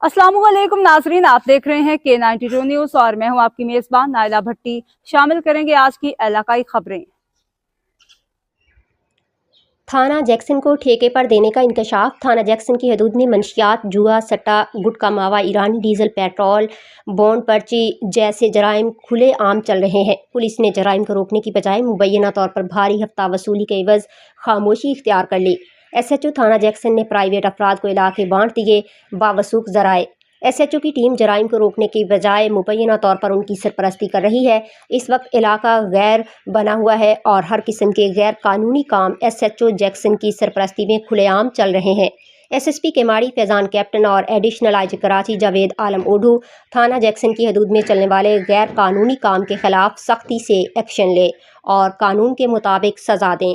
अस्सलाम वालेकुम नाजरीन, आप देख रहे हैं K92 न्यूज़ और मैं हूं आपकी मेज़बान नाइला भट्टी। शामिल करेंगे आज की इलाकाई खबरें। थाना जैक्सन को ठेके पर देने का इंकशाफ। थाना जैक्सन की हदूद में मंशियात, जुआ, सट्टा, गुटखा मावा, ईरानी डीजल, पेट्रोल, बॉन्ड पर्ची जैसे जराइम खुले आम चल रहे हैं। पुलिस ने जराइम को रोकने की बजाय मुबैना तौर पर भारी हफ्ता वसूली के एवज खामोशी इख्तियार कर ली। SHO थाना जैक्सन ने प्राइवेट अफराद को इलाके बांट दिए। बावसूख जराए SHO की टीम जराइम को रोकने की बजाय मुबैना तौर पर उनकी सरपरस्ती कर रही है। इस वक्त इलाका गैर बना हुआ है और हर किस्म के गैर कानूनी काम SHO जैक्सन की सरपरस्ती में खुलेआम चल रहे हैं। SSP केमाड़ी फैज़ान कैप्टन और एडिशनल IG कराची जावेद आलम ओढू थाना जैक्सन की हदूद में चलने वाले गैर कानूनी काम के खिलाफ सख्ती से एक्शन ले और कानून के मुताबिक सज़ा दें।